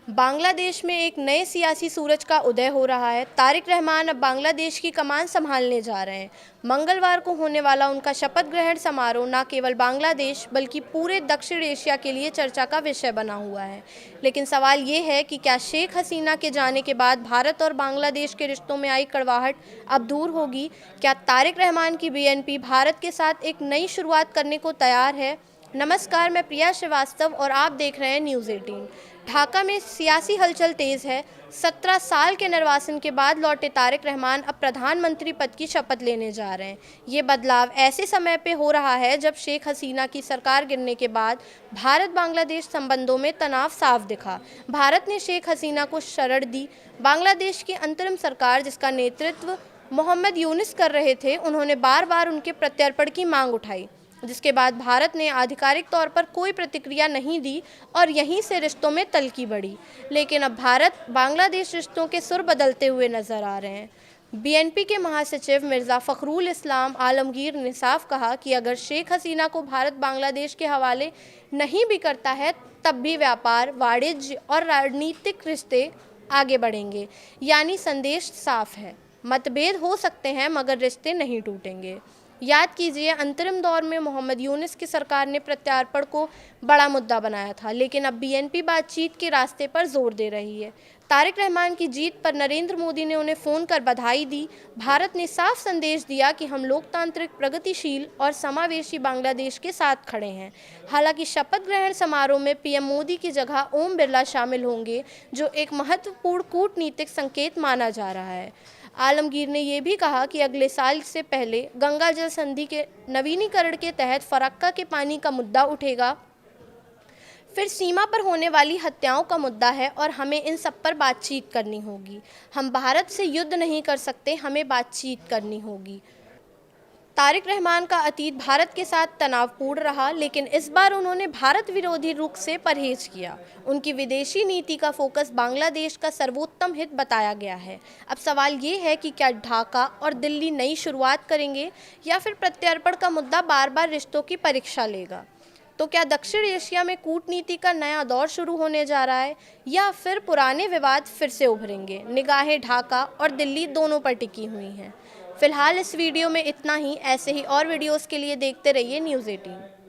बांग्लादेश में एक नए सियासी सूरज का उदय हो रहा है। तारिक रहमान अब बांग्लादेश की कमान संभालने जा रहे हैं। मंगलवार को होने वाला उनका शपथ ग्रहण समारोह न केवल बांग्लादेश बल्कि पूरे दक्षिण एशिया के लिए चर्चा का विषय बना हुआ है। लेकिन सवाल ये है कि क्या शेख हसीना के जाने के बाद भारत और बांग्लादेश के रिश्तों में आई कड़वाहट अब दूर होगी? क्या तारिक रहमान की बीएनपी भारत के साथ एक नई शुरुआत करने को तैयार है? नमस्कार, मैं प्रिया श्रीवास्तव और आप देख रहे हैं न्यूज़ 18। ढाका में सियासी हलचल तेज है। 17 साल के निर्वासन के बाद लौटे तारिक रहमान अब प्रधानमंत्री पद की शपथ लेने जा रहे हैं। ये बदलाव ऐसे समय पे हो रहा है जब शेख हसीना की सरकार गिरने के बाद भारत बांग्लादेश संबंधों में तनाव साफ दिखा। भारत ने शेख हसीना को शरण दी। बांग्लादेश की अंतरिम सरकार, जिसका नेतृत्व मोहम्मद यूनिस कर रहे थे, उन्होंने बार बार उनके प्रत्यर्पण की मांग उठाई, जिसके बाद भारत ने आधिकारिक तौर पर कोई प्रतिक्रिया नहीं दी और यहीं से रिश्तों में तल्खी बढ़ी। लेकिन अब भारत बांग्लादेश रिश्तों के सुर बदलते हुए नजर आ रहे हैं। बीएनपी के महासचिव मिर्ज़ा फ़खरुल इस्लाम आलमगीर ने साफ कहा कि अगर शेख हसीना को भारत बांग्लादेश के हवाले नहीं भी करता है, तब भी व्यापार, वाणिज्य और राजनीतिक रिश्ते आगे बढ़ेंगे। यानी संदेश साफ है, मतभेद हो सकते हैं मगर रिश्ते नहीं टूटेंगे। याद कीजिए, अंतरिम दौर में मोहम्मद यूनिस की सरकार ने प्रत्यार्पण को बड़ा मुद्दा बनाया था, लेकिन अब बीएनपी बातचीत के रास्ते पर जोर दे रही है। तारिक रहमान की जीत पर नरेंद्र मोदी ने उन्हें फ़ोन कर बधाई दी। भारत ने साफ संदेश दिया कि हम लोकतांत्रिक, प्रगतिशील और समावेशी बांग्लादेश के साथ खड़े हैं। हालांकि शपथ ग्रहण समारोह में पीएम मोदी की जगह ओम बिरला शामिल होंगे, जो एक महत्वपूर्ण कूटनीतिक संकेत माना जा रहा है। आलमगीर ने यह भी कहा कि अगले साल से पहले गंगा जल संधि के नवीनीकरण के तहत फरक्का के पानी का मुद्दा उठेगा। फिर सीमा पर होने वाली हत्याओं का मुद्दा है और हमें इन सब पर बातचीत करनी होगी। हम भारत से युद्ध नहीं कर सकते, हमें बातचीत करनी होगी। तारिक रहमान का अतीत भारत के साथ तनावपूर्ण रहा, लेकिन इस बार उन्होंने भारत विरोधी रुख से परहेज किया। उनकी विदेशी नीति का फोकस बांग्लादेश का सर्वोत्तम हित बताया गया है। अब सवाल ये है कि क्या ढाका और दिल्ली नई शुरुआत करेंगे या फिर प्रत्यर्पण का मुद्दा बार बार रिश्तों की परीक्षा लेगा? तो क्या दक्षिण एशिया में कूटनीति का नया दौर शुरू होने जा रहा है या फिर पुराने विवाद फिर से उभरेंगे? निगाहें ढाका और दिल्ली दोनों पर टिकी हुई हैं। फिलहाल इस वीडियो में इतना ही। ऐसे ही और वीडियोस के लिए देखते रहिए न्यूज़ 18।